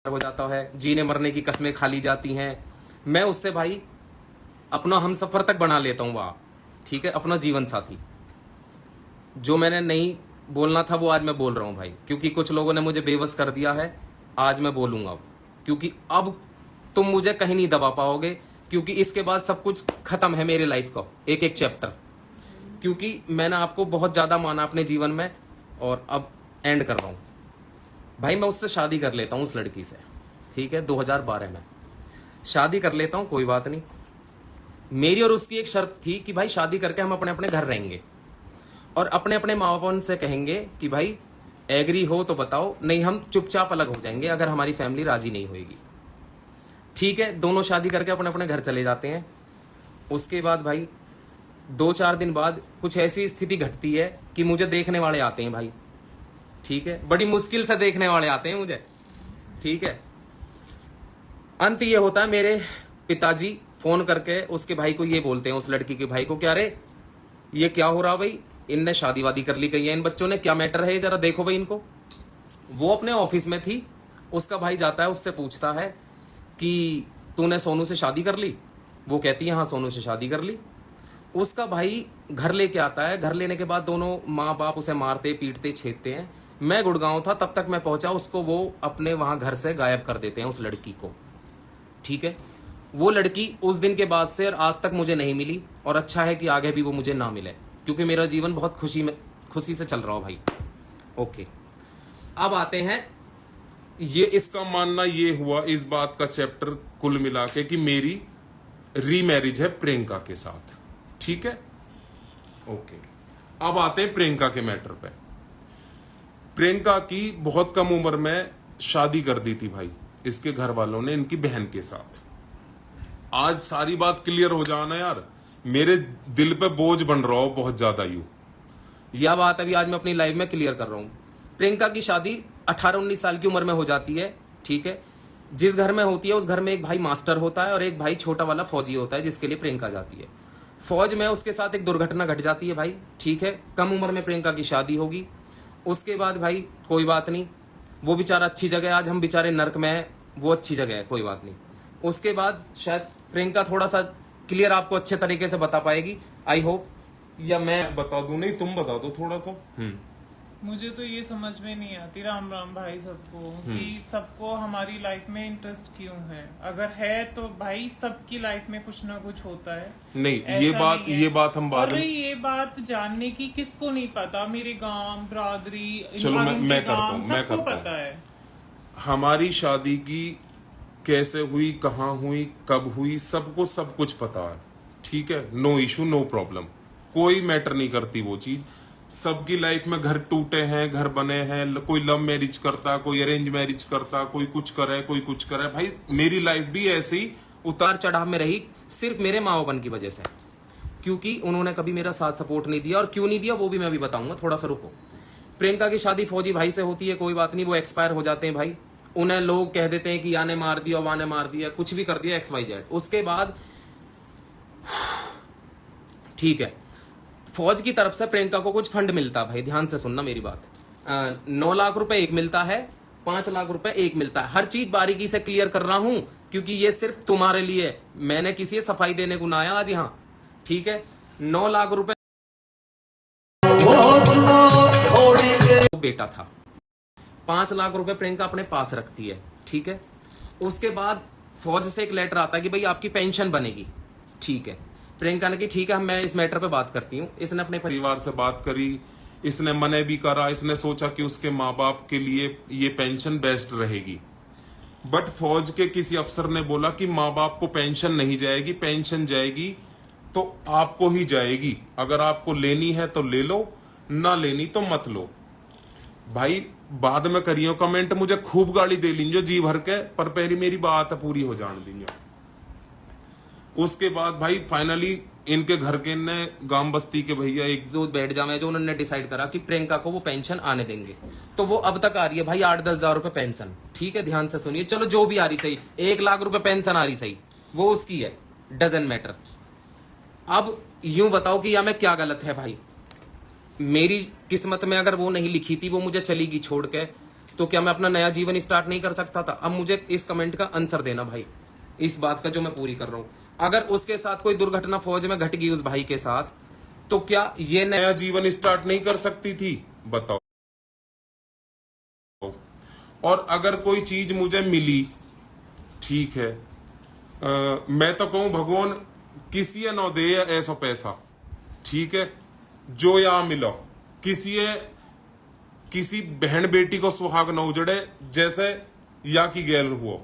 हो जाता है, जीने मरने की कस्में खा ली जाती हैं। मैं उससे भाई अपना हमसफर तक बना लेता हूँ वहाँ, ठीक है, अपना जीवन साथी। जो मैंने नहीं बोलना था वो आज मैं बोल रहा हूँ भाई, क्योंकि कुछ लोगों ने मुझे बेबस कर दिया है। आज मैं बोलूंगा अब, क्योंकि अब तुम मुझे कहीं नहीं दबा पाओगे, क्योंकि इसके बाद सब कुछ खत्म है मेरे लाइफ का, एक एक चैप्टर। क्योंकि मैंने आपको बहुत ज्यादा माना अपने जीवन में, और अब एंड कर रहा हूं भाई। मैं उससे शादी कर लेता हूं, उस लड़की से, ठीक है, 2012 में शादी कर लेता हूं, कोई बात नहीं। मेरी और उसकी एक शर्त थी कि भाई शादी करके हम अपने अपने घर रहेंगे और अपने अपने माँ बाप से कहेंगे कि भाई एग्री हो तो बताओ, नहीं हम चुपचाप अलग हो जाएंगे अगर हमारी फैमिली राजी नहीं होगी। ठीक है, दोनों शादी करके अपने अपने घर चले जाते हैं। उसके बाद भाई 2-4 दिन बाद कुछ ऐसी स्थिति घटती है कि मुझे देखने वाले आते हैं भाई, ठीक है, बड़ी मुश्किल से देखने वाले आते हैं मुझे, ठीक है। अंत ये होता है, मेरे पिताजी फोन करके उसके भाई को ये बोलते हैं, उस लड़की के भाई को, क्या रे ये क्या हो रहा भाई, इनने शादी वादी कर ली, कही है इन बच्चों ने, क्या मैटर है जरा देखो भाई इनको। वो अपने ऑफिस में थी, उसका भाई जाता है, उससे पूछता है कि तूने सोनू से शादी कर ली? वो कहती है हाँ सोनू से शादी कर ली। उसका भाई घर लेके आता है, घर लेने के बाद दोनों माँ बाप उसे मारते पीटते छेदते हैं। मैं गुड़गांव था, तब तक मैं पहुंचा, उसको वो अपने वहां घर से गायब कर देते हैं, उस लड़की को, ठीक है। वो लड़की उस दिन के बाद से आज तक मुझे नहीं मिली, और अच्छा है कि आगे भी वो मुझे ना मिले, क्योंकि मेरा जीवन बहुत खुशी से चल रहा हो भाई। ओके, अब आते हैं, ये इसका मानना ये हुआ इस बात का चैप्टर कुल मिला के कि मेरी रीमैरिज है प्रियंका के साथ, ठीक है। ओके, अब आते हैं प्रियंका के मैटर पे। प्रियंका की बहुत कम उम्र में शादी कर दी थी भाई इसके घर वालों ने, इनकी बहन के साथ। आज सारी बात क्लियर हो जाना यार, मेरे दिल पे बोझ बन रहा हो बहुत ज्यादा यू। यह बात अभी आज मैं अपनी लाइफ में क्लियर कर रहा हूं। प्रियंका की शादी 18-19 साल की उम्र में हो जाती है, ठीक है। जिस घर में होती है उस घर में एक भाई मास्टर होता है और एक भाई छोटा वाला फौजी होता है, जिसके लिए प्रियंका जाती है। फौज में उसके साथ एक दुर्घटना घट जाती है भाई, ठीक है। कम उम्र में प्रियंका की शादी होगी। उसके बाद भाई कोई बात नहीं, वो बेचारा अच्छी जगह है, आज हम बेचारे नर्क में है, वो अच्छी जगह है, कोई बात नहीं। उसके बाद शायद प्रियंका थोड़ा सा क्लियर आपको अच्छे तरीके से बता पाएगी, आई होप, या मैं बता दूं? नहीं तुम बता दो थोड़ा सा। मुझे तो ये समझ में नहीं आती, राम राम भाई सबको, कि सबको हमारी लाइफ में इंटरेस्ट क्यों है। अगर है तो भाई सबकी लाइफ में कुछ ना कुछ होता है। नहीं, ऐसा ये बात हम बाद और में, ये बात जानने की किसको नहीं पता, मेरे गांव बरादरी, चलो मैं करता हूँ, मैं सबको करता पता है। हमारी शादी की कैसे हुई, कहाँ हुई, कब हुई, सबको सब कुछ पता है, ठीक है। नो इशू, नो प्रॉब्लम, कोई मैटर नहीं करती वो चीज। सबकी लाइफ में घर टूटे हैं, घर बने हैं, कोई लव मैरिज करता, कोई अरेंज मैरिज करता, कोई कुछ करे कोई कुछ करे। भाई मेरी लाइफ भी ऐसे ही उतार चढ़ाव में रही, सिर्फ मेरे माँ बाप की वजह से, क्योंकि उन्होंने कभी मेरा साथ सपोर्ट नहीं दिया। और क्यों नहीं दिया वो भी मैं अभी बताऊंगा, थोड़ा सा रुको। प्रियंका की शादी फौजी भाई से होती है, कोई बात नहीं, वो एक्सपायर हो जाते हैं भाई। उन्हें लोग कह देते हैं कि या ने मार दिया, वाने मार दिया, कुछ भी कर दिया, XYZ। उसके बाद ठीक है, फौज की तरफ से प्रियंका को कुछ फंड मिलता है भाई, ध्यान से सुनना मेरी बात। 9 लाख रुपए एक मिलता है, 5 लाख रुपए एक मिलता है। हर चीज बारीकी से क्लियर कर रहा हूं, क्योंकि ये सिर्फ तुम्हारे लिए, मैंने किसी सफाई देने को ना आया आज यहाँ, ठीक है। 9 लाख रुपए बेटा था, 5 लाख रुपए प्रियंका अपने पास रखती है, ठीक है। उसके बाद फौज से एक लेटर आता है कि भाई आपकी पेंशन बनेगी, ठीक है। प्रियंका ने कि ठीक है मैं इस मैटर पे बात करती हूँ। इसने अपने परिवार से बात करी, इसने मने भी करा, इसने सोचा कि उसके माँ बाप के लिए ये पेंशन बेस्ट रहेगी। बट फौज के किसी अफसर ने बोला कि माँ बाप को पेंशन नहीं जाएगी, पेंशन जाएगी तो आपको ही जाएगी। अगर आपको लेनी है तो ले लो, ना लेनी तो मत लो। भाई बाद में करियो कमेंट, मुझे खूब गाली दे लीजिए जी भर के, पर पहली मेरी बात पूरी हो जान दीजिए। उसके बाद भाई फाइनली इनके घर के ने गांव बस्ती के भैया एक दो बैठ जावे, जो उन्होंने डिसाइड करा कि प्रियंका को वो पेंशन आने देंगे। तो वो अब तक आ रही है भाई 8-10 हजार रुपए पेंशन, ठीक है। ध्यान से सुनिए, चलो जो भी आ रही सही, 1 लाख रुपए पेंशन आ रही सही, वो उसकी है, डजंट मैटर। अब यूं बताओ कि या मैं क्या गलत है भाई, मेरी किस्मत में अगर वो नहीं लिखी थी, वो मुझे चली गई छोड़ के, तो क्या मैं अपना नया जीवन स्टार्ट नहीं कर सकता था? अब मुझे इस कमेंट का आंसर देना भाई, इस बात का जो मैं पूरी कर रहा हूं। अगर उसके साथ कोई दुर्घटना फौज में घट गई उस भाई के साथ, तो क्या ये नया जीवन स्टार्ट नहीं कर सकती थी? बताओ। और अगर कोई चीज मुझे मिली, ठीक है, मैं तो कहूं भगवान किसी न दे ऐसा पैसा, ठीक है, जो या मिलो किसी बहन बेटी को सुहाग न उजड़े जैसे या की गैल हुआ,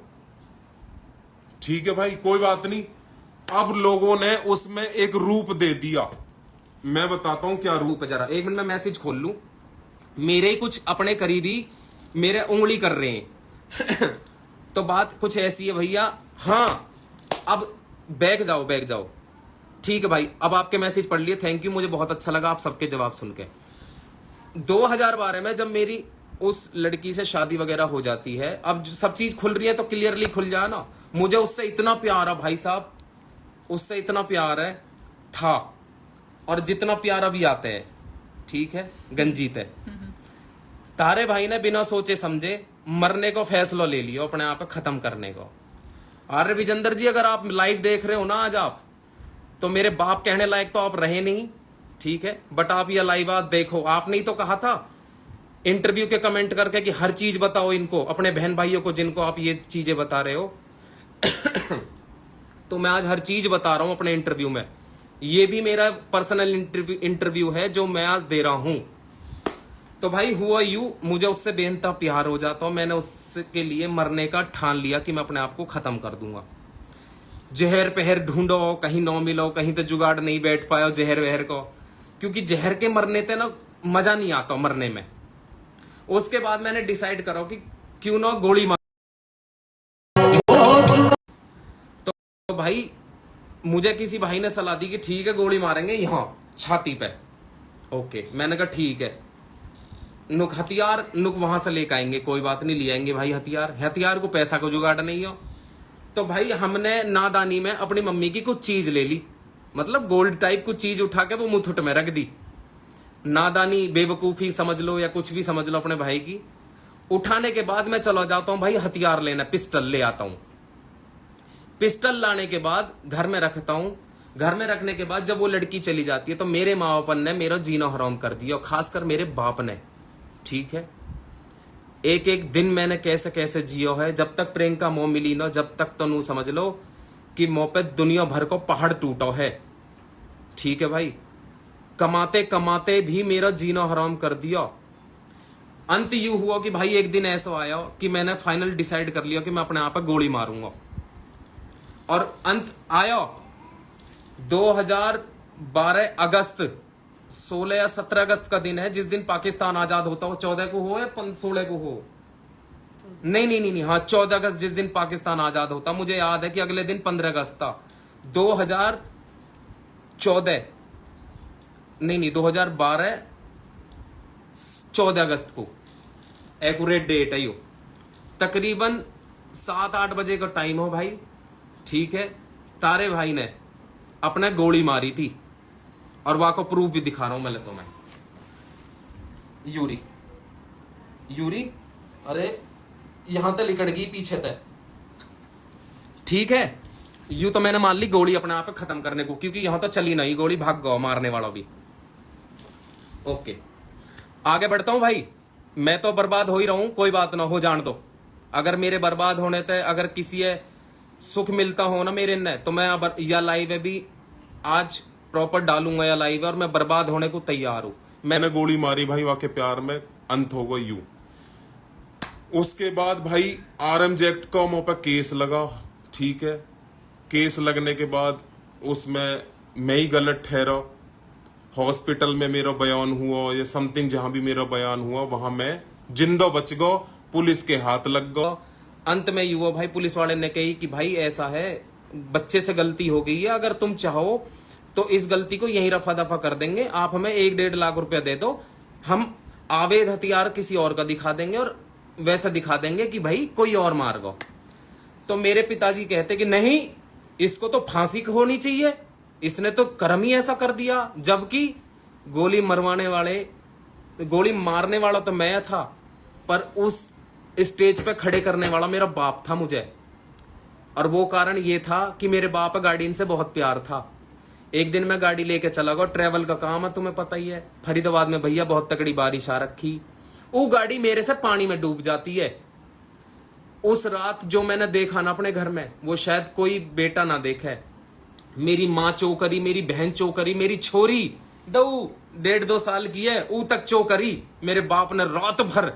ठीक है भाई, कोई बात नहीं। अब लोगों ने उसमें एक रूप दे दिया। मैं बताता हूं क्या रूप। जरा 1 मिनट में मैसेज खोल लूं। मेरे ही कुछ अपने करीबी मेरे उंगली कर रहे हैं तो बात कुछ ऐसी है भैया। हाँ, अब बैग जाओ। ठीक है भाई, अब आपके मैसेज पढ़ लिए, थैंक यू, मुझे बहुत अच्छा लगा आप सबके जवाब सुन के। 2012 में जब मेरी उस लड़की से शादी वगैरह हो जाती है, अब सब चीज खुल रही है तो क्लियरली खुल जाए ना। मुझे उससे इतना प्यार है भाई साहब, उससे इतना प्यार है था, और जितना प्यार अभी आता है, ठीक है, गंजीत है। तारे भाई ने बिना सोचे समझे मरने को फैसला ले लिया, अपने आप खत्म करने को। अरे विजेंद्र जी, अगर आप लाइव देख रहे हो ना आज आप, तो मेरे बाप कहने लायक तो आप रहे नहीं, ठीक है, बट आप ये लाइव आज देखो। आपने ही तो कहा था इंटरव्यू के कमेंट करके कि हर चीज बताओ इनको, अपने बहन भाइयों को जिनको आप ये चीजें बता रहे हो तो मैं आज हर चीज बता रहा हूं अपने इंटरव्यू में। ये भी मेरा पर्सनल इंटरव्यू है जो मैं आज दे रहा हूं। तो भाई हुआ यू, मुझे उससे बेनता प्यार हो जाता हूं। मैंने उसके लिए मरने का ठान लिया कि मैं अपने आप को खत्म कर दूंगा। जहर पहर ढूंढो, कहीं न मिलो, कहीं तो जुगाड़ नहीं बैठ पाया जहर वहर को, क्योंकि जहर के मरने पे ना मजा नहीं आता मरने में। उसके बाद मैंने डिसाइड करा कि क्यों ना गोली मार। तो भाई मुझे किसी भाई ने सलाह दी कि ठीक है गोली मारेंगे यहां छाती पे। ओके, मैंने कहा ठीक है, नुक हथियार नुक वहां से लेकर आएंगे, कोई बात नहीं, ले आएंगे भाई हथियार को पैसा को जुगाड़ नहीं हो। तो भाई हमने नादानी में अपनी मम्मी की कुछ चीज ले ली, मतलब गोल्ड टाइप कुछ चीज उठा के वो मुथुट में रख दी। नादानी, बेवकूफी समझ लो या कुछ भी समझ लो अपने भाई की। उठाने के बाद मैं चला जाता हूं भाई हथियार लेना, पिस्टल ले आता हूं। पिस्टल लाने के बाद घर में रखता हूं। घर में रखने के बाद जब वो लड़की चली जाती है तो मेरे माँ बाप ने मेरा जीना हराम कर दिया, और खासकर मेरे बाप ने, ठीक है। एक एक दिन मैंने कैसे कैसे जियो है। जब तक प्रियंका मोह मिली ना, जब तक तो नू समझ लो कि मोह पे दुनिया भर को पहाड़ टूटा है, ठीक है भाई। कमाते कमाते भी मेरा जीना हराम कर दिया। अंत यूं हुआ कि भाई एक दिन ऐसा आया कि मैंने फाइनल डिसाइड कर लिया कि मैं अपने आप पे गोली मारूंगा। और अंत आया 2012 अगस्त, 16 या 17 अगस्त का दिन है, जिस दिन पाकिस्तान आजाद होता हो। 14 को हो या 16 को हो, नहीं, हाँ 14 अगस्त जिस दिन पाकिस्तान आजाद होता। मुझे याद है कि अगले दिन 15 अगस्त था 2014, नहीं 2012 14 अगस्त को, एक्यूरेट डेट है यो। तकरीबन 7-8 बजे का टाइम हो भाई, ठीक है। तारे भाई ने अपने गोली मारी थी, और वहां को प्रूफ भी दिखा रहा हूं मैं तुम्हें। यूरी, अरे यहां तक लिकड़ गई पीछे तक, ठीक है। यूं तो मैंने मान ली गोली अपने आप खत्म करने को, क्योंकि यहां तो चली नहीं गोली, भाग गया मारने वाला भी। ओके, आगे बढ़ता हूं भाई। मैं तो बर्बाद हो ही रहा हूं, कोई बात ना हो, जान दो। अगर मेरे बर्बाद होने थे, अगर किसी सुख मिलता हो ना मेरे ने, तो मैं या लाइव है भी आज प्रॉपर डालूंगा या लाइव, और मैं बर्बाद होने को तैयार हूं। मैंने गोली मारी भाई, वाके प्यार में अंत हो गई यूं। उसके बाद भाई आरएमजे एक्ट का मुंह पर केस लगा, ठीक है। केस लगने के बाद उसमें मैं ही गलत ठहरा। हॉस्पिटल में मेरा बयान हुआ या समथिंग, जहां भी मेरा बयान हुआ वहां मैं जिंदा बच गया, पुलिस के हाथ लग गया। अंत में युवा भाई पुलिस वाले ने कही कि भाई ऐसा है, बच्चे से गलती हो गई है, अगर तुम चाहो तो इस गलती को यहीं रफा दफा कर देंगे, आप हमें 1-1.5 लाख रुपया दे दो, हम अवैध हथियार किसी और का दिखा देंगे, और वैसा दिखा देंगे कि भाई कोई और मार गो। तो मेरे पिताजी कहते कि नहीं, इसको तो फांसी होनी चाहिए, इसने तो कर्म ही ऐसा कर दिया। जबकि गोली मारने वाला तो मैं था, पर उस स्टेज पे खड़े करने वाला मेरा बाप था मुझे, और वो कारण ये था कि मेरे बाप गाड़ी से बहुत प्यार था। एक दिन मैं गाड़ी लेके चला गया, ट्रेवल का काम है तुम्हें पता ही है, फरीदाबाद में भैया बहुत तगड़ी बारिश आ रखी, वो गाड़ी मेरे से पानी में डूब जाती है। उस रात जो मैंने देखा ना अपने घर में, वो शायद कोई बेटा ना देखे। मेरी माँ चौकरी, मेरी बहन चौकरी, मेरी छोरी दऊ 1.5-2 साल की है, ऊ तक चौकरी। मेरे बाप ने रात भर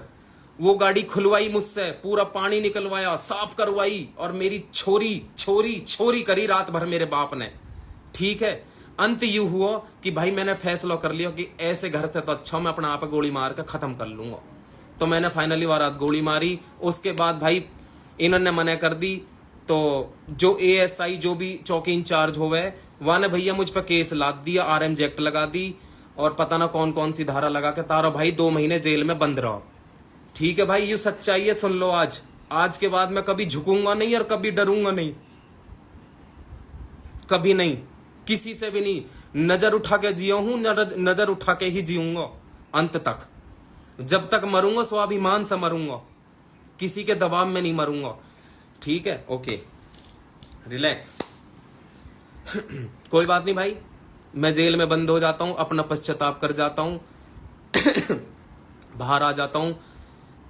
वो गाड़ी खुलवाई मुझसे, पूरा पानी निकलवाया, साफ करवाई, और मेरी छोरी छोरी छोरी करी रात भर मेरे बाप ने। ठीक है, अंत यूं हुआ कि भाई मैंने फैसला कर लिया कि ऐसे घर से तो अच्छा मैं अपना आप गोली मार कर खत्म कर लूंगा। तो मैंने फाइनली वो रात गोली मारी। उसके बाद भाई इन्होंने मना कर दी, तो जो एएसआई जो भी चौकी इंचार्ज हो गए वह ने भैया मुझ पर केस लाद दिया, आरएमजी एक्ट लगा दी, और पता ना कौन कौन सी धारा लगा के तारा भाई 2 महीने जेल में बंद रहो। ठीक है भाई, ये सच्चाई है, सुन लो। आज के बाद मैं कभी झुकूंगा नहीं और कभी डरूंगा नहीं, कभी नहीं, किसी से भी नहीं। नजर उठा के जिया हूं, नजर उठा के ही जीऊंगा अंत तक। जब तक मरूंगा स्वाभिमान से मरूंगा, किसी के दबाव में नहीं मरूंगा। ठीक है, ओके, रिलैक्स। कोई बात नहीं भाई, मैं जेल में बंद हो जाता हूं, अपना पश्चाताप कर जाता हूं, बाहर आ जाता हूं।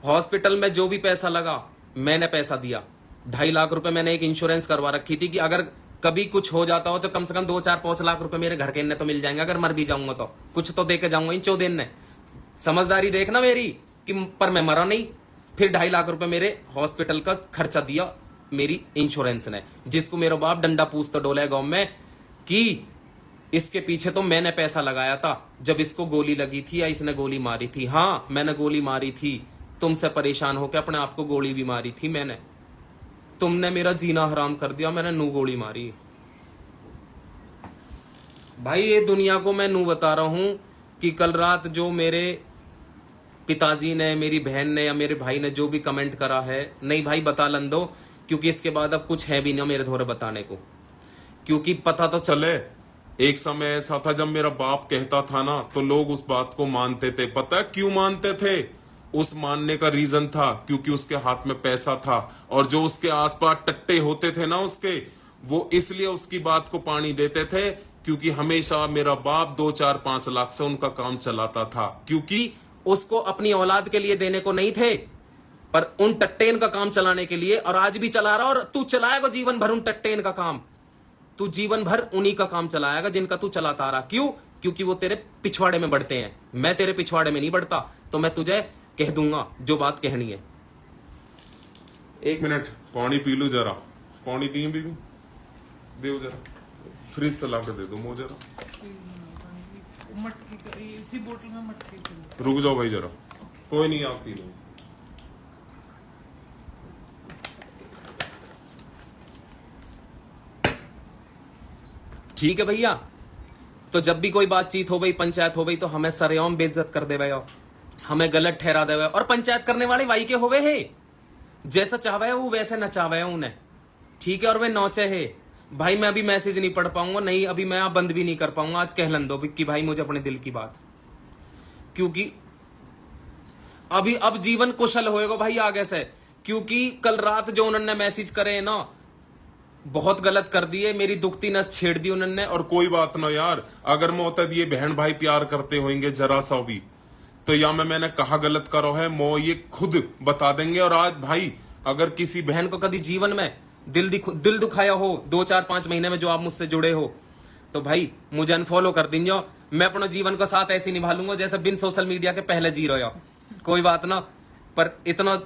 हॉस्पिटल में जो भी पैसा लगा मैंने पैसा दिया। 2.5 लाख रुपए मैंने एक इंश्योरेंस करवा रखी थी कि अगर कभी कुछ हो जाता हो तो कम से कम 2-4-5 लाख रुपए मेरे घर के इन्हें तो मिल जाएंगे। अगर मर भी जाऊंगा तो कुछ तो दे के जाऊंगा इन 14 ने। समझदारी देखना मेरी कि पर मैं मरा नहीं। फिर 2.5 लाख रुपए मेरे हॉस्पिटल का खर्चा दिया मेरी इंश्योरेंस ने, जिसको मेरा बाप डंडा पूछ तो डोला है गांव में कि इसके पीछे तो मैंने पैसा लगाया था जब इसको गोली लगी थी या इसने गोली मारी थी। हाँ, मैंने गोली मारी थी, तुमसे परेशान होकर अपने आप को गोली भी मारी थी मैंने। तुमने मेरा जीना हराम कर दिया, मैंने नू गोली मारी। भाई ये दुनिया को मैं नू बता रहा हूं कि कल रात जो मेरे पिताजी ने, मेरी बहन ने या मेरे भाई ने जो भी कमेंट करा है, नहीं भाई बता लन दो, क्योंकि इसके बाद अब कुछ है भी नहीं मेरे धोरे बताने को, क्योंकि पता तो चले। एक समय ऐसा था जब मेरा बाप कहता था ना तो लोग उस बात को मानते थे। पता है क्यों मानते थे? उस मानने का रीजन था क्योंकि उसके हाथ में पैसा था, और जो उसके आसपास टट्टे होते थे ना उसके, वो इसलिए उसकी बात को पानी देते थे क्योंकि हमेशा मेरा बाप 2-4-5 लाख से उनका काम चलाता था। क्योंकि उसको अपनी औलाद के लिए देने को नहीं थे, पर उन टट्टेन का काम चलाने के लिए, और आज भी चला रहा। और तू चलाएगा जीवन भर उन टट्टेन का काम, तू जीवन भर उन्हीं का काम चलाएगा जिनका तू चलाता आ रहा। क्यों? क्योंकि वो तेरे पिछवाड़े में बढ़ते हैं। मैं तेरे पिछवाड़े में नहीं बढ़ता, तो मैं तुझे कह दूंगा जो बात कहनी है। 1 मिनट पानी पी लो जरा। पानी दी बीबी दे जरा, फ्रिज से ला के दे दो मुझे जरा। मटकी इसी बोतल में मटकी से रुक जाओ भाई जरा, कोई नहीं आप पी लो। ठीक है भैया, तो जब भी कोई बातचीत हो गई, पंचायत हो गई, तो हमें सरेआम बेइज्जत कर दे भैया, हमें गलत ठहरा दे भैया। और पंचायत करने वाले भाई के होवे है, जैसा चाहे वो वैसे नचावे उन्हें। ठीक है, और वे नौचे है भाई। मैं अभी मैसेज नहीं पढ़ पाऊंगा, नहीं अभी मैं आप बंद भी नहीं कर पाऊंगा। आज कह लन दो कि भाई मुझे अपने दिल की बात, क्योंकि अभी अब जीवन कुशल होएगा भाई आगे से। क्योंकि कल रात जो उन्होंने मैसेज करे ना, बहुत गलत कर दिए, मेरी दुखती नस छेड़ दी उन्होंने। और कोई बात ना यार, अगर मोहतद ये बहन भाई प्यार करते होंगे जरा सा भी, तो या मैंने कहा गलत करो है मो ये खुद बता देंगे। और आज भाई अगर किसी बहन को कभी जीवन में दिल दुखाया हो 2-4-5 महीने में जो आप मुझसे जुड़े हो, तो भाई मुझे अनफॉलो कर दीजिए। मैं अपना जीवन का साथ ऐसे निभा लूंगा जैसे बिन सोशल मीडिया के पहले जी रहे हो। कोई बात ना, पर इतना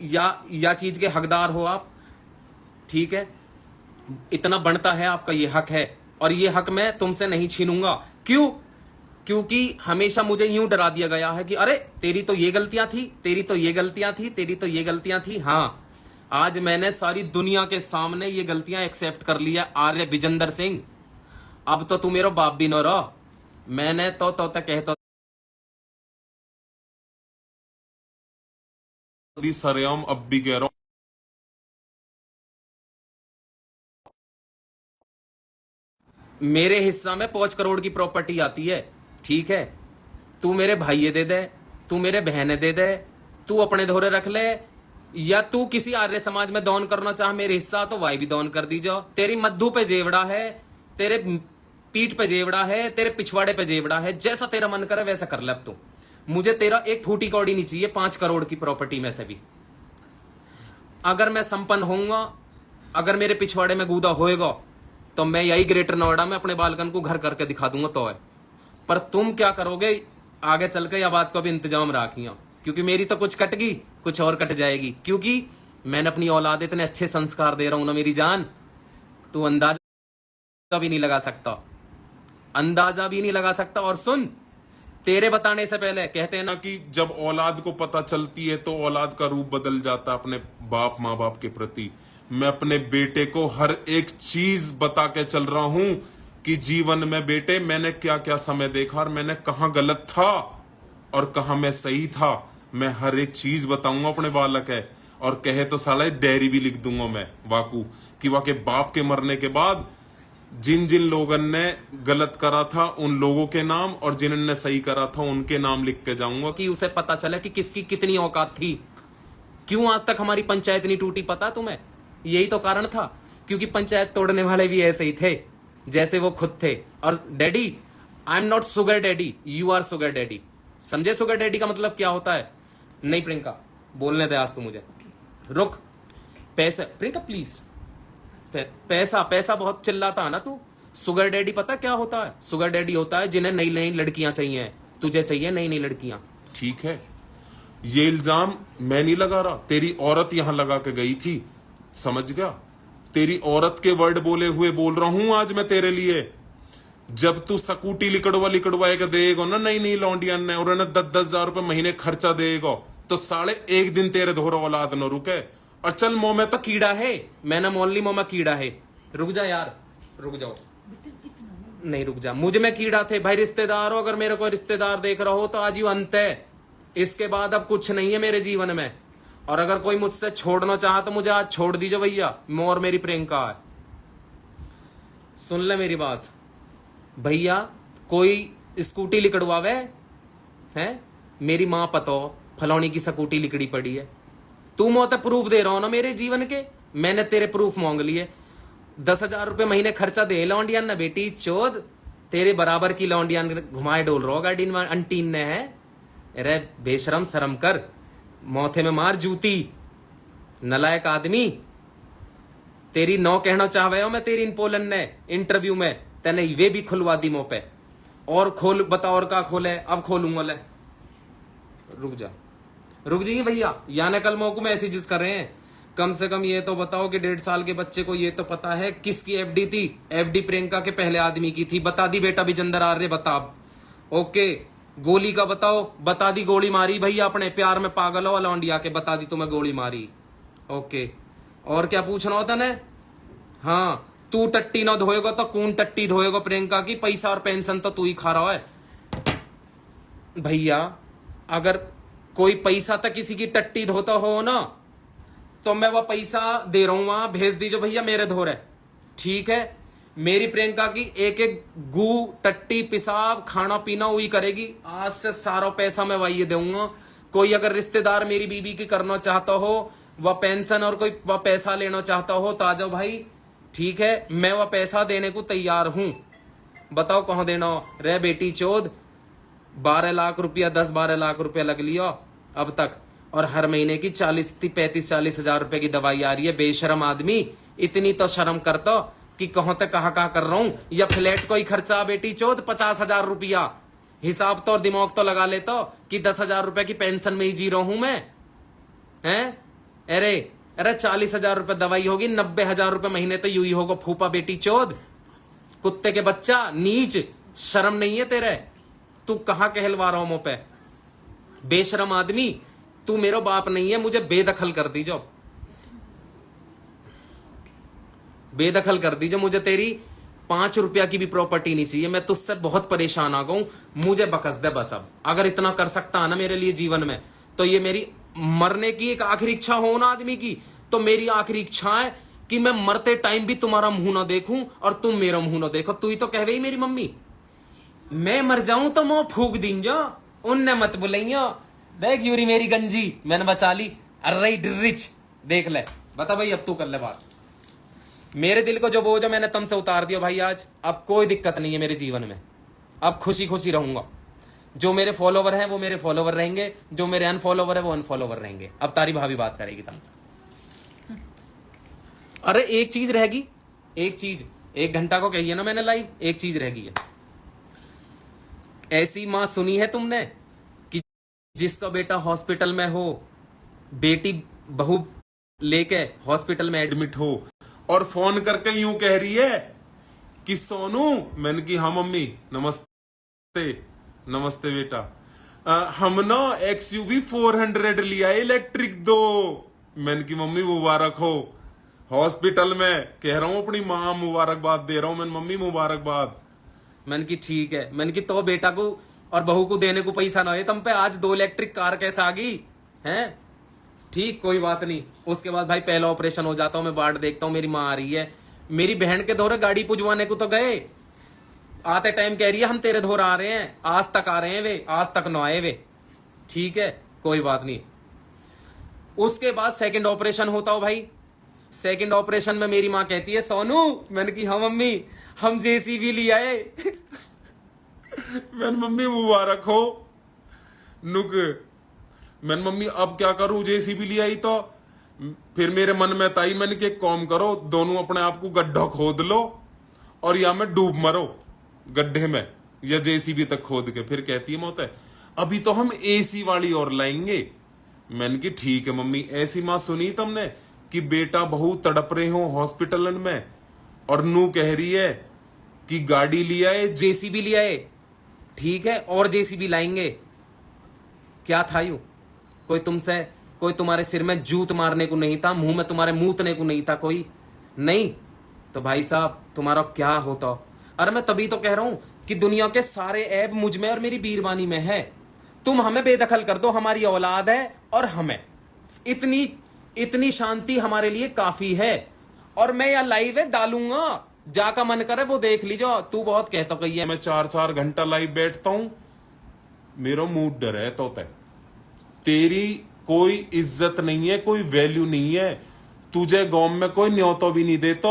या चीज के हकदार हो आप। ठीक है, इतना बनता है, आपका ये हक है, और ये हक मैं तुमसे नहीं छीनूंगा। क्यों? क्योंकि हमेशा मुझे यूं डरा दिया गया है कि अरे तेरी तो ये गलतियां थी, तेरी तो ये गलतियां थी, तेरी तो ये गलतियां थी। हाँ, आज मैंने सारी दुनिया के सामने ये गलतियां एक्सेप्ट कर लिया। आर्य विजेंद्र सिंह, अब तो तू मेरा बाप भी न रहा। मैंने तो कहता सरेआम अब भी कह रहा हूं, मेरे हिस्सा में 5 करोड़ की प्रॉपर्टी आती है। ठीक है, तू मेरे भाई दे दे, तू मेरे बहने दे दे, तू अपने धोरे रख ले, या तू किसी आर्य समाज में दान करना चाह मेरे हिस्सा तो वाई भी दान कर दी जाओ। तेरी मद्दू पे जेवड़ा है, तेरे पीठ पे जेवड़ा है, तेरे पिछवाड़े पे जेवड़ा है, जैसा तेरा मन करे वैसा कर ले अब तू। मुझे तेरा एक फूटी कौड़ी नहीं चाहिए 5 करोड़ की प्रॉपर्टी में से भी। अगर मैं संपन्न होऊंगा, अगर मेरे पिछवाड़े में गूदा होएगा तो मैं यही ग्रेटर नोएडा में अपने बालकन को घर करके दिखा दूंगा तो है। पर तुम क्या करोगे आगे चल के, या बात को भी इंतजाम राखियो, क्योंकि मेरी तो कुछ कट गई, कुछ और कट जाएगी। क्योंकि मैंने अपनी औलाद इतने अच्छे संस्कार दे रहा हूं ना मेरी जान, तू अंदाजा भी नहीं लगा सकता, अंदाजा भी नहीं लगा सकता। और सुन, तेरे बताने से पहले कहते हैं ना कि जब औलाद को पता चलती है तो औलाद का रूप बदल जाता है अपने बाप माँ बाप के प्रति। मैं अपने बेटे को हर एक चीज बता के चल रहा हूं कि जीवन में बेटे मैंने क्या क्या समय देखा और मैंने कहाँ गलत था और कहाँ मैं सही था। मैं हर एक चीज बताऊंगा अपने बालक है, और कहे तो साला डायरी भी लिख दूंगा मैं वाकू कि वाके बाप के मरने के बाद जिन जिन लोगों ने गलत करा था उन लोगों के नाम और जिन्होंने सही करा था उनके नाम लिख के जाऊंगा कि उसे पता चले कि किसकी कितनी औकात थी। क्यों आज तक हमारी पंचायत नहीं टूटी पता तुम्हें? यही तो कारण था, क्योंकि पंचायत तोड़ने वाले भी ऐसे ही थे जैसे वो खुद थे। और daddy, I am not sugar daddy, you are sugar daddy. समझे सुगर डैडी का मतलब क्या होता है? नहीं प्रियंका, बोलने दे आज तू मुझे। रुक, पैसा प्रियंका प्लीज, पैसा पैसा बहुत चिल्लाता है ना तू। सुगर डैडी पता क्या होता है? सुगर डैडी होता है जिन्हें नई नई लड़कियां चाहिए, तुझे चाहिए नई नई लड़कियां। ठीक है, ये इल्जाम मैं नहीं लगा रहा, तेरी औरत यहां लगा के गई थी, समझ गया? तेरी औरत के वर्ड बोले हुए बोल रहा हूं आज मैं तेरे लिए। जब तू सकूटी लिकड़वा के देगा ना नई नई लौंडियन ने, और 10-10 हजार रुपए महीने खर्चा देगा, तो 1.5 दिन तेरे धोरा औलाद न रुके। और चल मुंह में तो कीड़ा है, मैंने मोल ली मुंह में कीड़ा है। रुक जा यार, रुक जाओ, नहीं रुक जा, मुझ में कीड़ा थे भाई। रिश्तेदार हो, अगर मेरे को रिश्तेदार देख रहा हो तो आज ही अंत है, इसके बाद अब कुछ नहीं है मेरे जीवन में। और अगर कोई मुझसे छोड़ना चाहा तो मुझे आज छोड़ दीजिए भैया, मोर मेरी प्रियंका है। सुन ले मेरी बात भैया, कोई स्कूटी लिकड़वावे है, मेरी माँ पतो फलौनी की स्कूटी लिकड़ी पड़ी है, तू मोते प्रूफ दे रहा हो ना मेरे जीवन के, मैंने तेरे प्रूफ मांग लिए। 10,000 रुपए महीने खर्चा दे लौंडियन ना बेटी चोद, तेरे बराबर की लौंडियन घुमाए डोल रहा गाड़ी अंटीन ने है। अरे बेशरम शर्म कर, मौथे में मार जूती, नलायक आदमी। तेरी नौ कहना चाहवे हो मैं तेरी इन पोलन ने इंटरव्यू में, तेने वे भी खुलवा दी मुंह पे। और खोल, बता और का खोले? अब खोलूंगा ले, रुक जा, रुक जाइए भैया, यानी कल मौकू मैसेजेस कर रहे हैं। कम से कम ये तो बताओ कि 1.5 साल के बच्चे को ये तो पता है किसकी एफडी थी? एफडी प्रियंका के पहले आदमी की थी। बता दी बेटा विजेंद्र आर्य, बता। ओके, गोली का बताओ? बता दी गोली मारी भैया, अपने प्यार में पागल हो लौंडिया के, बता दी तुम्हें गोली मारी। ओके, और क्या पूछना होता ने? हाँ, तू टट्टी ना धोएगा तो कौन टट्टी धोएगा प्रियंका की? पैसा और पेंशन तो तू ही खा रहा है भैया। अगर कोई पैसा तक किसी की टट्टी धोता हो ना, तो मैं वह पैसा दे रहा हूं, वहां भेज दीजिए भैया मेरे धोरे, ठीक है? मेरी प्रियंका की एक एक गू टट्टी पिसाब खाना पीना वही करेगी। आज से सारा पैसा मैं वही दूंगा। कोई अगर रिश्तेदार मेरी बीबी की करना चाहता हो, वह पेंशन और कोई वह पैसा लेना चाहता हो तो आ जाओ भाई, ठीक है? मैं वह पैसा देने को तैयार हूं। बताओ कहां देना हो? रे बेटी चोद, 12 लाख रुपया, 10-12 लाख रुपया लग लिया अब तक, और हर महीने की 35-40 हजार रुपए की दवाई आ रही है। बेशरम आदमी, इतनी तो शर्म करता कि कहां तक कहा कर रहा हूं। या फ्लैट को ही खर्चा बेटी चोद 50,000 रुपया, हिसाब तो और दिमाग तो लगा लेता कि 10,000 रुपए की पेंशन में ही जी रहा हूं मैं, हैं? अरे 40,000 रुपए दवाई होगी, 90,000 रुपए महीने तो यू ही होगा फूफा बेटी चोद, कुत्ते के बच्चा, नीच, शर्म नहीं है तेरे? तू कहां कहलवा रहा हूं मुंह पे? बेशरम आदमी, तू मेरा बाप नहीं है, मुझे बेदखल कर दीजो, बेदखल कर दीजिए। मुझे तेरी 5 रुपया की भी प्रॉपर्टी नहीं चाहिए। मैं तुझसे बहुत परेशान आ गऊं, मुझे बकस दे बस। अब अगर इतना कर सकता है ना मेरे लिए जीवन में, तो ये मेरी मरने की एक आखिरी इच्छा हो ना आदमी की, तो मेरी आखिरी इच्छा है कि मैं मरते टाइम भी तुम्हारा मुंह ना देखूं और तुम मेरा मुंह ना देखो। तू ही तो कहवे ही मेरी मम्मी, मैं मर जाऊं तो मुंह फूक दींजो, उनने मत बुलाइयो। देख यूरी मेरी गंजी मैंने बचा ली, अरे रिच देख ले, बता भाई, अब तू कर ले बात। मेरे दिल को जो बोझ है मैंने तुमसे उतार दिया भाई आज। अब कोई दिक्कत नहीं है मेरे जीवन में, अब खुशी खुशी रहूंगा। जो मेरे फॉलोवर हैं वो मेरे फॉलोवर रहेंगे, जो मेरे अनफॉलोवर है वो अनफॉलोवर रहेंगे। अब तारी भाभी बात करेगी तुमसे। अरे एक चीज रहेगी, एक चीज, 1 घंटा को कही है ना मैंने लाइव, एक चीज रह गई है। ऐसी मां सुनी है तुमने कि जिसका बेटा हॉस्पिटल में हो, बेटी बहू लेके हॉस्पिटल में एडमिट हो और फोन करके यूं कह रही है कि सोनू, मैंने की हाँ मम्मी, नमस्ते नमस्ते बेटा, हम ना XUV 400 लिया इलेक्ट्रिक 2। मैंने की मम्मी मुबारक हो। हॉस्पिटल में कह रहा हूं अपनी मां मुबारकबाद दे रहा हूं, मैंने मम्मी मुबारकबाद। मैंने की ठीक है, मैंने की तो बेटा को और बहू को देने को पैसा ना हो तुम पे। आज 2 इलेक्ट्रिक कार कैसे आ गई हैं? ठीक, कोई बात नहीं। उसके बाद भाई पहला ऑपरेशन हो जाता हूं, मैं बाट देखता हूं, मेरी माँ आ रही है। मेरी बहन के दौरे गाड़ी पुजवाने को तो गए, आते टाइम कह रही है हम तेरे धोर आ रहे हैं। आज तक आ रहे हैं वे, आज तक न आए वे। ठीक है, कोई बात नहीं। उसके बाद सेकंड ऑपरेशन होता हो भाई। सेकंड ऑपरेशन में मेरी माँ कहती है सोनू, मैंने की हाँ मम्मी, हम JCB ले आए। मैंने मम्मी मुबारक हो। नुक, मैंने मम्मी अब क्या करूं, JCB ले आई तो। फिर मेरे मन में ताई, मैंने कि कॉम करो, दोनों अपने आप को गड्ढा खोद लो और या में डूब मरो गड्ढे में, या JCB तक खोद के। फिर कहती है मोते, अभी तो हम AC वाली और लाएंगे। मैंने की ठीक है मम्मी। ऐसी मां सुनी तुमने कि बेटा बहू तड़प रहे हो हॉस्पिटल में और नू कह रही है कि गाड़ी लिया है, JCB ले आए। ठीक है, और JCB लाएंगे। क्या था यू? कोई तुम्हारे सिर में जूत मारने को नहीं था, मुंह में तुम्हारे मूतने को नहीं था कोई नहीं। तो भाई साहब तुम्हारा क्या होता? अरे मैं तभी तो कह रहा हूं कि दुनिया के सारे ऐब मुझ में और मेरी बीरबानी में है। तुम हमें बेदखल कर दो, हमारी औलाद है और हमें इतनी शांति हमारे लिए काफी है। और मैं यह लाइव है डालूंगा, जाका मन करे वो देख लीजिए। तू बहुत कहता कही है। मैं 4-4 घंटा लाइव बैठता हूं, मेरा मूड डर है तो तेरी कोई इज्जत नहीं है, कोई वैल्यू नहीं है। तुझे गांव में कोई न्योता भी नहीं देता।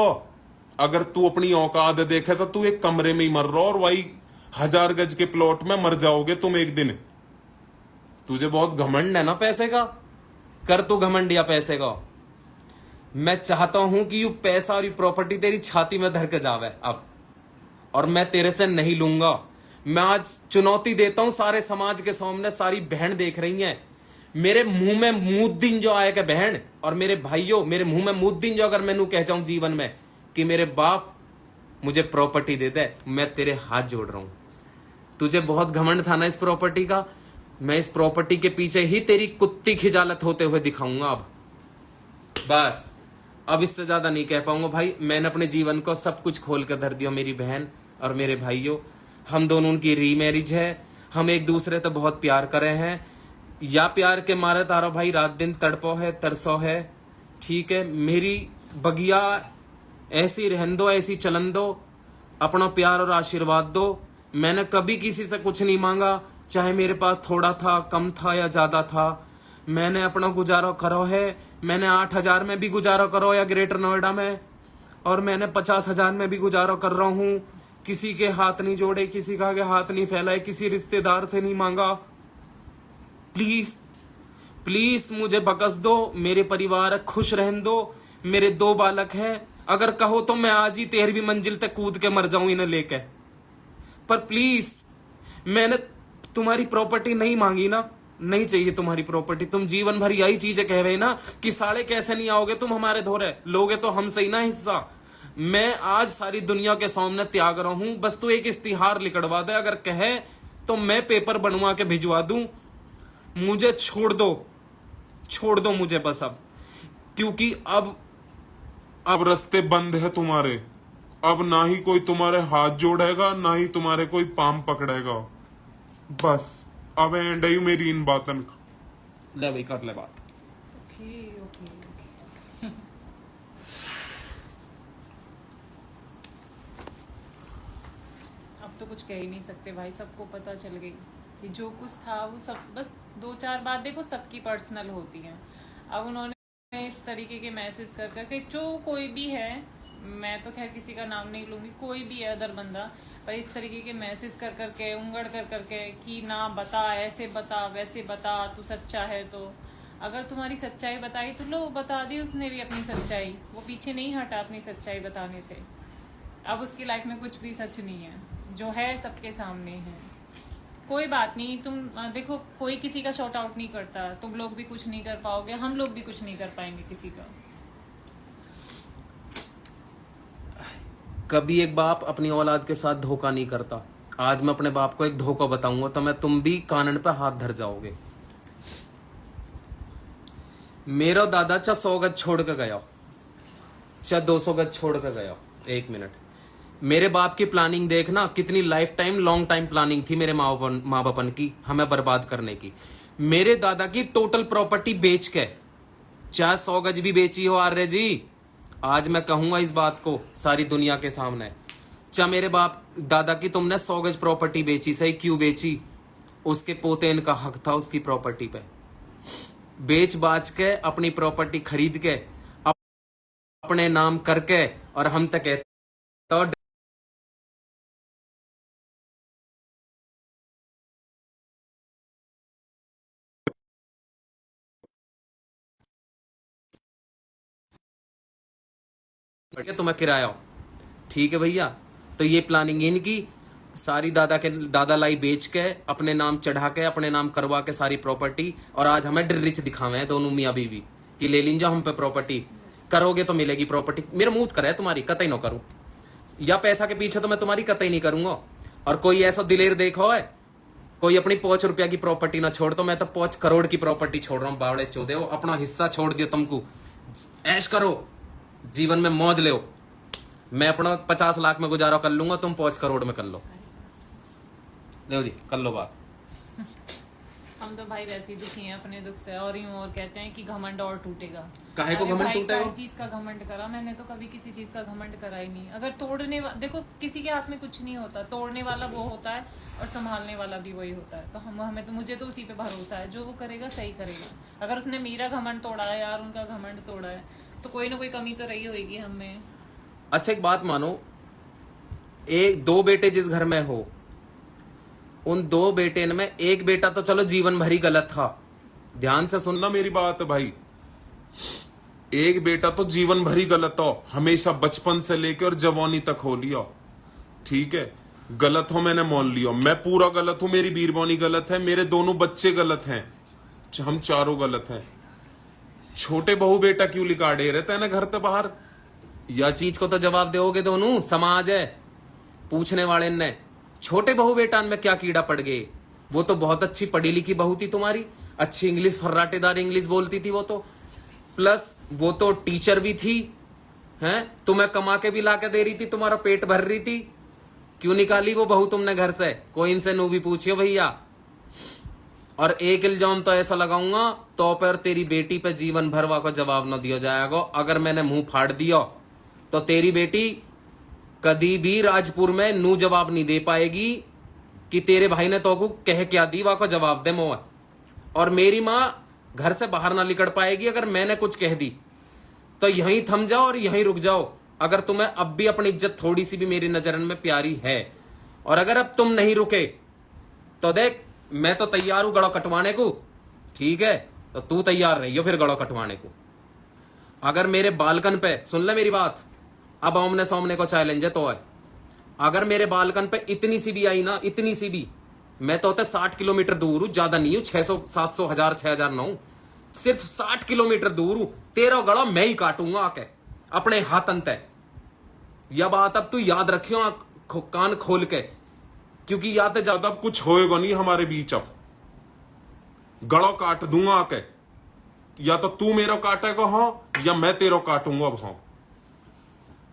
अगर तू अपनी औकात देखे तो तू एक कमरे में ही मर रहा और वही 1000 गज के प्लॉट में मर जाओगे तुम एक दिन। तुझे बहुत घमंड है ना पैसे का, कर तू घमंड या पैसे का। मैं चाहता हूं कि यू पैसा और यू प्रॉपर्टी तेरी छाती में धर के जावे अब, और मैं तेरे से नहीं लूंगा। मैं आज चुनौती देता हूं सारे समाज के सामने, सारी बहन देख रही हैं। मेरे मुंह में मुंह दिन जो आएगा बहन, और मेरे भाइयों, मेरे मुंह में मुंह दिन जो अगर मैं कह जाऊं जीवन में कि मेरे बाप मुझे प्रॉपर्टी दे दे, मैं तेरे हाथ जोड़ रहा हूं। तुझे बहुत घमंड था ना इस प्रॉपर्टी का, मैं इस प्रॉपर्टी के पीछे ही तेरी कुत्ती खिजालत होते हुए दिखाऊंगा अब। बस अब इससे ज्यादा नहीं कह पाऊंगा भाई। मैंने अपने जीवन को सब कुछ खोल कर धर दिया मेरी बहन और मेरे भाइयों। हम दोनों की रीमैरिज है, हम एक दूसरे तो बहुत प्यार कर रहे हैं। या प्यार के मारे तारा भाई रात दिन तड़पो है, तरसो है। ठीक है, मेरी बगिया ऐसी रहन दो, ऐसी चलन दो, अपना प्यार और आशीर्वाद दो। मैंने कभी किसी से कुछ नहीं मांगा, चाहे मेरे पास थोड़ा था, कम था या ज्यादा था। मैंने अपना गुजारा करो है। मैंने 8000 में भी गुजारा करो या ग्रेटर नोएडा में, और मैंने 50,000 में भी गुजारा कर रहा हूं। किसी के हाथ नहीं जोड़े, किसी का के हाथ नहीं फैलाए, किसी रिश्तेदार से नहीं मांगा। प्लीज प्लीज मुझे बकस दो, मेरे परिवार खुश रहन दो। मेरे 2 बालक हैं, अगर कहो तो मैं आज ही 13वीं मंजिल तक कूद के मर जाऊं इन्हें लेके। पर प्लीज, मैंने तुम्हारी प्रॉपर्टी नहीं मांगी ना, नहीं चाहिए तुम्हारी प्रॉपर्टी। तुम जीवन भर यही चीजें कह रहे ना कि साले कैसे नहीं आओगे तुम हमारे धोरे, लोगे तो हमसे ही ना हिस्सा। मैं आज सारी दुनिया के सामने त्याग रहा हूं, बस तू एक इस्तिहार लिखवा दे, अगर कहे तो मैं पेपर बनवा के भिजवा दूं। मुझे छोड़ दो मुझे बस अब, क्योंकि अब रास्ते बंद है तुम्हारे। अब ना ही कोई तुम्हारे हाथ जोड़ेगा, ना ही तुम्हारे कोई पाम पकड़ेगा। बस अब एंड आई मेरी इन बातन। ले भाई कर ले बात। अब तो कुछ कह ही नहीं सकते भाई, सबको पता चल गई कि जो कुछ था वो सब, बस 2-4 बात देखो सबकी पर्सनल होती हैं। अब उन्होंने इस तरीके के मैसेज कर करके, जो कोई भी है, मैं तो खैर किसी का नाम नहीं लूंगी, कोई भी है अदर बंदा, पर इस तरीके के मैसेज कर करके, उंगड़ कर करके कि ना बता, ऐसे बता, वैसे बता, तू सच्चा है तो। अगर तुम्हारी सच्चाई बताई तो लो, बता दी उसने भी अपनी सच्चाई, वो पीछे नहीं हटा अपनी सच्चाई बताने से। अब उसकी लाइफ में कुछ भी सच नहीं है, जो है सबके सामने है। कोई बात नहीं, तुम देखो, कोई किसी का शॉर्ट आउट नहीं करता, तुम लोग भी कुछ नहीं कर पाओगे, हम लोग भी कुछ नहीं कर पाएंगे किसी का। कभी एक बाप अपनी औलाद के साथ धोखा नहीं करता। आज मैं अपने बाप को एक धोखा बताऊंगा तो मैं तुम भी कानन पे हाथ धर जाओगे। मेरा दादा 100 गज छोड़ के गया, 200 गज छोड़ के गया। एक मिनट, मेरे बाप की प्लानिंग देखना, कितनी life time long time planning थी मेरे माँ बापन की हमें बर्बाद करने की। मेरे दादा की टोटल प्रॉपर्टी बेच के, चाहे 100 गज भी बेची हो आर्य जी, आज मैं कहूंगा इस बात को सारी दुनिया के सामने, चाहे मेरे बाप दादा की तुमने 100 गज प्रॉपर्टी बेची, सही क्यों बेची? उसके पोतेन का हक था उसकी प्रॉपर्टी पे। बेच बाच के अपनी प्रॉपर्टी खरीद के अपने नाम करके, और हम तक कहते तो तुम्हें किराया हो। ठीक है भैया, तो ये प्लानिंग इनकी सारी दादा लाई बेच के अपने नाम चढ़ा के अपने नाम करवा के सारी प्रॉपर्टी, और आज हमें रिच दिखावे हैं दोनों मियाँ बीवी कि ले लीजिए हम पे प्रॉपर्टी, करोगे तो मिलेगी प्रॉपर्टी। मेरा मुंह करे तुम्हारी कतई ना करूं, या पैसा के पीछे तो मैं तुम्हारी कतई नहीं करूंगा। और कोई ऐसा दिलेर देखो है, कोई अपनी 5 रुपया की प्रॉपर्टी ना छोड़, तो मैं तो 5 करोड़ की प्रॉपर्टी छोड़ रहा हूँ। बावड़े चौदे हो, अपना हिस्सा छोड़ दिया तुमको, ऐश करो, जीवन में मौज ले। मैं अपना 50 लाख में गुजारा कर लूंगा, तुम 5 करोड़ में कर लो। लो जी, कर लो बात। हम तो भाई वैसे ही दुखी हैं अपने दुख से, और यूं और कहते हैं कि घमंड और टूटेगा। काहे को अरे घमंड भाई, टूटेगा? काहे चीज का घमंड करा? मैंने तो कभी किसी चीज का घमंड करा ही नहीं। अगर देखो, किसी के हाथ में कुछ नहीं होता, तोड़ने वाला वो होता है और संभालने वाला भी वही होता है। तो मुझे तो उसी पे भरोसा है, जो वो करेगा सही करेगा। अगर उसने मेरा घमंड तोड़ा है यार, उनका घमंड तोड़ा है, तो कोई ना कोई कमी तो रही होगी हमें। अच्छा एक बात मानो, 2 बेटे जिस घर में हो, उन 2 बेटे में एक बेटा तो चलो जीवन भर ही गलत था। ध्यान से सुनना सुनना मेरी बात भाई, एक बेटा तो जीवन भर ही गलत हो, हमेशा बचपन से लेकर और जवानी तक हो लिया। ठीक है, गलत हो मैंने मान लिया, मैं पूरा गलत हूं, मेरी बीरबोनी गलत है, मेरे दोनों बच्चे गलत हैं, हम चारों गलत हैं। छोटे बहू बेटा क्यों लिकाड़े रहता है ना घर से बाहर? यह चीज को तो जवाब दोगे दोनों, समाज है पूछने वाले ने। छोटे बहू बेटान में क्या कीड़ा पड़ गए? वो तो बहुत अच्छी पढ़ी लिखी बहू थी तुम्हारी, अच्छी इंग्लिश, फर्राटेदार इंग्लिश बोलती थी वो तो, प्लस वो तो टीचर भी थी, हैं? तुम्हें कमा के भी ला के दे रही थी, तुम्हारा पेट भर रही थी। क्यों निकाली वो बहू तुमने घर से? कोई इनसे नू भी पूछियो भैया। और एक इल्जाम तो ऐसा लगाऊंगा तो पर तेरी बेटी पे जीवन भर का जवाब न दिया जाएगा। अगर मैंने मुंह फाड़ दिया तो तेरी बेटी कभी भी राजपुर में नू जवाब नहीं दे पाएगी कि तेरे भाई ने तो को कह क्या दी, वा को जवाब दे मोह। और मेरी माँ घर से बाहर ना निकल पाएगी अगर मैंने कुछ कह दी। तो यहीं थम जाओ और यहीं रुक जाओ, अगर तुम्हें अब भी अपनी इज्जत थोड़ी सी भी मेरी नजर में प्यारी है। और अगर अब तुम नहीं रुके तो देख, मैं तो तैयार हूं गड़ो कटवाने को। ठीक है, तो तू तैयार रहियो फिर गड़ो कटवाने को। अगर मेरे बालकन पे, सुन ले मेरी बात, अब आमने सामने को चैलेंज है तो है, अगर मेरे बालकन पे इतनी सी भी आई ना, इतनी सी भी, मैं तो होता 60 किलोमीटर दूर हूं, ज्यादा नहीं हूं, 600 700 1000 6000 ना हूं, सिर्फ 60 किलोमीटर दूर हूं, तेरा गड़ा मैं ही काटूंगा आके अपने हाथ अंत। यह बात अब तू याद रखियो, कान खोल के, क्योंकि या तो ज्यादा कुछ होएगा नहीं हमारे बीच। अब गड़ो काट दूंगा आके, या तो तू मेरा काटेगा हाँ, या मैं तेरा काटूंगा अब हाँ।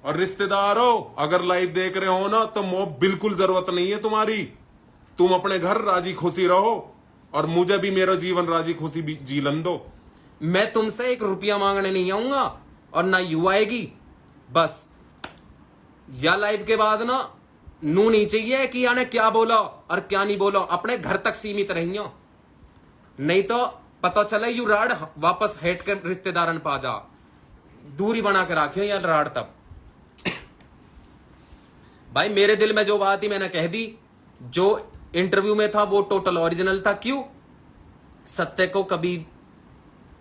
और रिश्तेदारों, अगर लाइव देख रहे हो ना, तो मो बिल्कुल जरूरत नहीं है तुम्हारी, तुम अपने घर राजी खुशी रहो और मुझे भी मेरा जीवन राजी खुशी जीलन दो। मैं तुमसे 1 रुपया मांगने नहीं आऊंगा और ना यू आएगी। बस या लाइव के बाद ना नू नहीं चाहिए कि याने क्या बोला और क्या नहीं बोला, अपने घर तक सीमित रहियो, नहीं तो पता चले यू राड वापस हेट के रिश्तेदारन पा जा, दूरी बना के रखियो या राड। तब भाई मेरे दिल में जो बात थी मैंने कह दी, जो इंटरव्यू में था वो टोटल ओरिजिनल था। क्यों? सत्य को कभी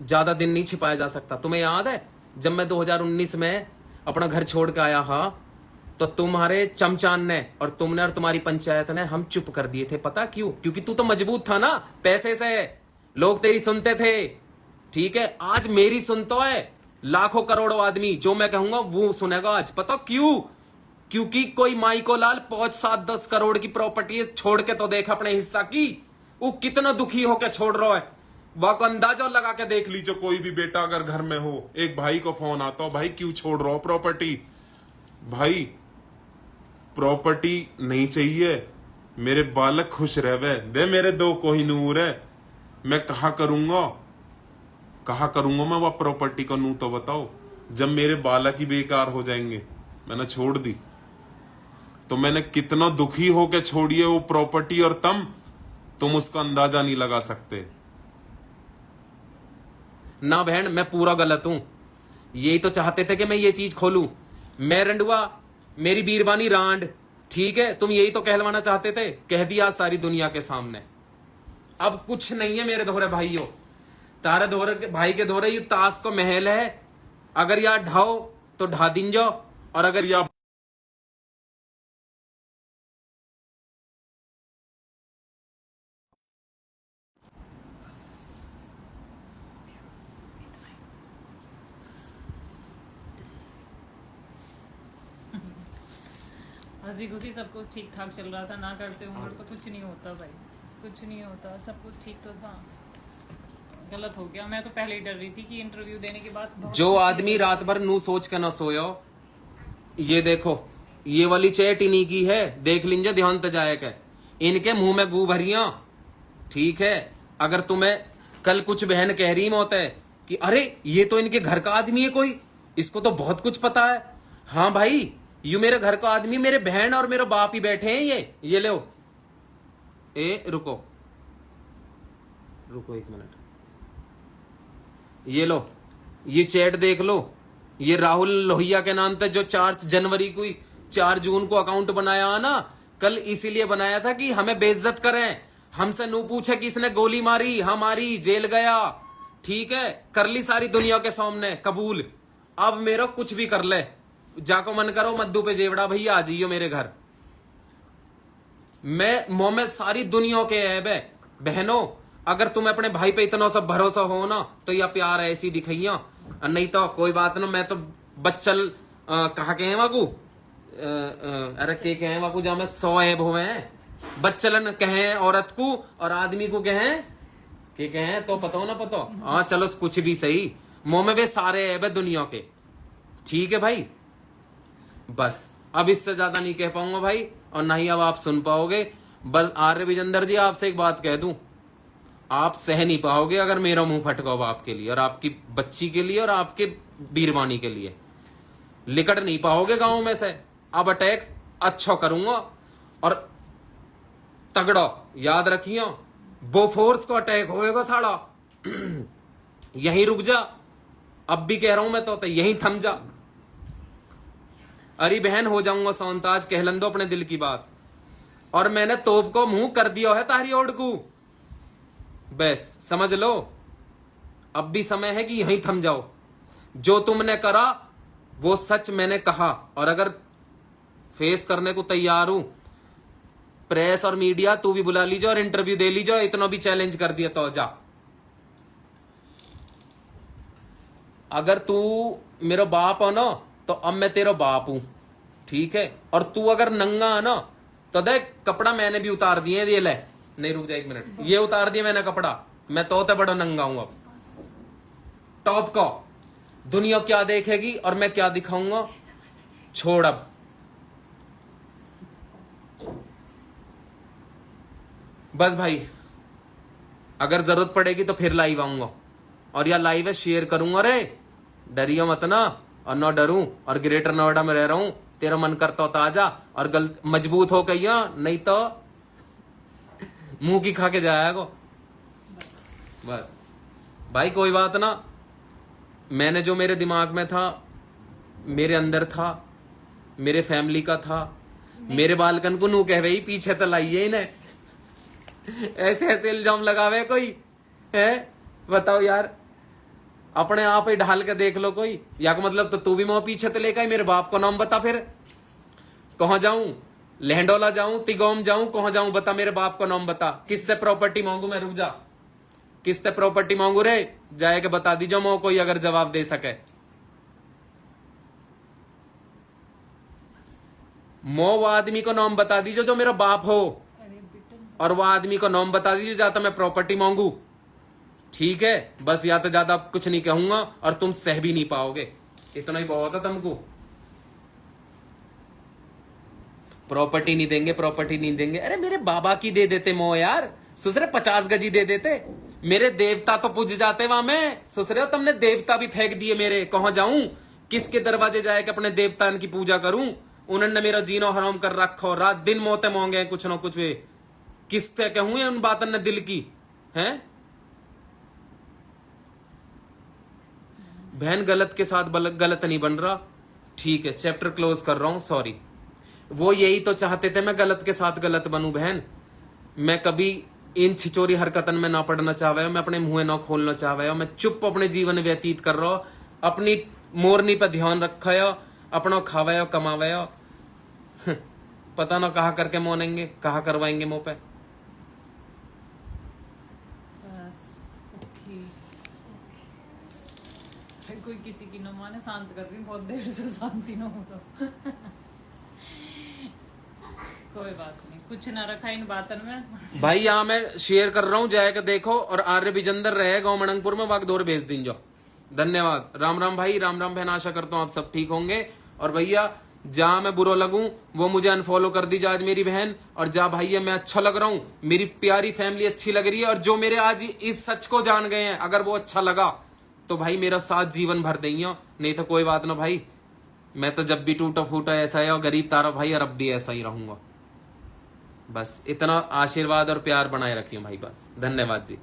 ज्यादा दिन नहीं छिपाया जा सकता। तुम्हें याद है जब मैं 2019 में अपना घर छोड़ के आया, हाँ, तो तुम्हारे चमचान ने और तुमने और तुम्हारी पंचायत ने हम चुप कर दिए थे। पता क्यों? क्योंकि तू तो मजबूत था ना, पैसे से लोग तेरी सुनते थे। ठीक है, आज मेरी सुनता है लाखों करोड़ों आदमी, जो मैं कहूंगा वो सुनेगा आज। पता क्यों? क्योंकि कोई माई को लाल 5-7-10 करोड़ की प्रॉपर्टी छोड़ के तो देख अपने हिस्सा की, वो कितना दुखी होकर छोड़ रहा है। वह को अंदाजा लगा के देख लीजिए। कोई भी बेटा अगर घर में हो, एक भाई को फोन आता हो, भाई क्यों छोड़ रहा हो प्रॉपर्टी? भाई प्रॉपर्टी नहीं चाहिए, मेरे बालक खुश रहे, दे मेरे 2 कोहिनूर है, मैं कहा करूंगा मैं वह प्रॉपर्टी को नू? तो बताओ, जब मेरे बालक ही बेकार हो जाएंगे। मैंने छोड़ दी तो मैंने कितना दुखी होके छोड़ी है वो प्रॉपर्टी, और तुम उसका अंदाजा नहीं लगा सकते। ना बहन, मैं पूरा गलत हूं। यही तो चाहते थे कि मैं ये चीज खोलूं। मैं रंडुआ, मेरी बीरबानी रांड, ठीक है, तुम यही तो कहलवाना चाहते थे, कह दिया सारी दुनिया के सामने। अब कुछ नहीं है मेरे दोहरे भाइयों, तारे दोहरे भाई के दोहरे ये ताश को महल है। अगर यार ढाओ तो ढा दिन जाओ, और अगर या हंसी खुशी सब कुछ ठीक ठाक चल रहा था, ना करते उम्र तो कुछ नहीं होता भाई, कुछ नहीं होता, सब कुछ ठीक तो था। गलत हो गया। मैं तो पहले ही डर रही थी कि इंटरव्यू देने के बाद जो आदमी रात भर नू सोच के ना सोयो, ये देखो, ये वाली चैट इन्हीं की है, देख लीजिए ध्यान तो जाएगा। इनके मुंह में गू भरिया, ठीक है। अगर तुम्हें कल कुछ बहन कह रही मौत है कि अरे ये तो इनके घर का आदमी है कोई, इसको तो बहुत कुछ पता है। हाँ भाई, यू मेरे घर का आदमी, मेरे बहन और मेरा बाप ही बैठे हैं। ये लो, रुको एक मिनट, ये लो, ये चैट देख लो। ये राहुल लोहिया के नाम पे जो 4 जनवरी को 4 जून को अकाउंट बनाया ना, कल इसीलिए बनाया था कि हमें बेइज्जत करें, हमसे नू पूछे कि इसने गोली मारी, हमारी जेल गया, ठीक है, कर ली सारी दुनिया के सामने कबूल। अब मेरा कुछ भी कर ले, जाको मन करो मद्दू पे जेवड़ा भैया आ जाइयो मेरे घर। मैं मोहम्मद सारी दुनिया के ऐब है। बहनों, अगर तुम अपने भाई पे इतना सब भरोसा हो ना, तो यह प्यार ऐसी दिखाइया, नहीं तो कोई बात ना। मैं तो बच्चल कहा के हैं वाकू, अरे के हैं वाकू, जहां में 100 ऐब हुए हैं। बच्चलन कहें औरत को और आदमी को कहें के कहें, तो पता हो ना पता। हाँ चलो कुछ भी सही, मुंह में वे सारे ऐब है दुनिया के, ठीक है भाई। बस अब इससे ज्यादा नहीं कह पाऊंगा भाई, और ना ही अब आप सुन पाओगे। बस आर्य विजेंदर जी, आपसे एक बात कह दूं, आप सह नहीं पाओगे अगर मेरा मुंह फटका हो आपके लिए और आपकी बच्ची के लिए और आपके बीरबानी के लिए। लिकट नहीं पाओगे गांव में से। अब अटैक अच्छा करूंगा, और तगड़ा याद रखियो, बोफोर्स को अटैक होएगा साड़ा। यहीं रुक जा, अब भी कह रहा हूं मैं तो यहीं थम जा। अरे बहन, हो जाऊंगा सौंताज, कहलन दो अपने दिल की बात। और मैंने तोप को मुंह कर दिया है तारी ओढ़ को, बस समझ लो। अब भी समय है कि यहीं थम जाओ। जो तुमने करा वो सच मैंने कहा, और अगर फेस करने को तैयार हूं, प्रेस और मीडिया तू भी बुला लीजिए और इंटरव्यू दे लीजिए। इतना भी चैलेंज कर दिया तो जा। अगर तू मेरा बाप हो ना, तो अब मैं तेरा बाप हूं, ठीक है। और तू अगर नंगा है ना, तो देख कपड़ा मैंने भी उतार दिए, ये ले, नहीं रुक जा एक मिनट, ये उतार दिया मैंने कपड़ा, मैं तो बड़ा नंगा हूं अब। टॉप का दुनिया क्या देखेगी और मैं क्या दिखाऊंगा, छोड़ अब। बस भाई, अगर जरूरत पड़ेगी तो फिर लाइव आऊंगा, और या लाइव है शेयर करूंगा। रे डरियो मत ना, और ना डरूं, और ग्रेटर नोएडा में रह रहा हूं। तेरा मन करता हो ताजा और मजबूत हो कहिया, नहीं तो मुंह की खा के जाएगा। बस भाई कोई बात ना, मैंने जो मेरे दिमाग में था, मेरे अंदर था, मेरे फैमिली का था, मेरे बालकन को नू कह रही पीछे तो लाइए इन्हें, ऐसे ऐसे इल्जाम लगावे कोई है, बताओ यार, अपने आप ही ढाल के देख लो कोई, या का मतलब तो तू भी मोह पीछे तो लेकर मेरे बाप को नाम बता, फिर कहाँ जाऊं, लहंडोला जाऊं, तिगोम जाऊं, कहाँ जाऊं बता, मेरे बाप को नाम बता, किससे प्रॉपर्टी मांगू मैं, रुक जा, किससे प्रॉपर्टी मांगू रे, जाए के बता दीजो मोह कोई अगर जवाब दे सके, मोह वो आदमी को नाम बता दीजो जो मेरा बाप हो, और वो आदमी को नाम बता दीजिए जाता मैं प्रॉपर्टी मांगू, ठीक है, बस या तो ज्यादा कुछ नहीं कहूंगा और तुम सह भी नहीं पाओगे, इतना ही बहुत है तुमको। प्रॉपर्टी नहीं देंगे, प्रॉपर्टी नहीं देंगे, अरे मेरे बाबा की दे देते मोह यार, सुसरे 50 गजी दे देते, मेरे देवता तो पूज जाते वहां में, सुसरे तुमने देवता भी फेंक दिए मेरे, कहां जाऊं, किसके दरवाजे जाए कि अपने देवता की पूजा करूं, उन्होंने मेरा जीना हराम कर रखा, रात दिन मोते मांगे कुछ ना कुछ, वे किससे कहूं उन बातों ने दिल की हैं। बहन गलत के साथ गलत नहीं बन रहा, ठीक है, चैप्टर क्लोज कर रहा हूं, सॉरी। वो यही तो चाहते थे मैं गलत के साथ गलत बनूं बहन, मैं कभी इन छिचोरी हरकतन में ना पड़ना चाहे, मैं अपने मुंह ना खोलना चाहे, मैं चुप अपने जीवन व्यतीत कर रहा हूं, अपनी मोरनी पर ध्यान रखा है, अपना खावे कमावे, पता ना कहा करके मोनेंगे, कहा करवाएंगे मुंह पे। कोई किसी की न माने, शांत कर रही, बहुत देर से शांति न हो रहा। कोई बात नहीं, कुछ ना रखा इन बातन में भाई, यहाँ मैं शेयर कर रहा हूँ, जाएगा देखो, और आर्य बिजंदर रहे गाँव मणंगपुर में, वागदौर भेज दीजिए। धन्यवाद, राम राम भाई, राम राम बहन, आशा करता हूँ आप सब ठीक होंगे। और भैया जहां मैं बुरा लगूं वो मुझे अनफॉलो कर दीजिए आज मेरी बहन, और जहां भैया मैं अच्छा लग रहा हूं, मेरी प्यारी फैमिली अच्छी लग रही है, और जो मेरे आज इस सच को जान गए हैं, अगर वो अच्छा लगा तो भाई मेरा साथ जीवन भर देंगे, नहीं तो कोई बात ना भाई, मैं तो जब भी टूटा फूटा ऐसा है, और गरीब तारा भाई, और अब भी ऐसा ही रहूंगा। बस इतना आशीर्वाद और प्यार बनाए रखिए भाई, बस धन्यवाद जी।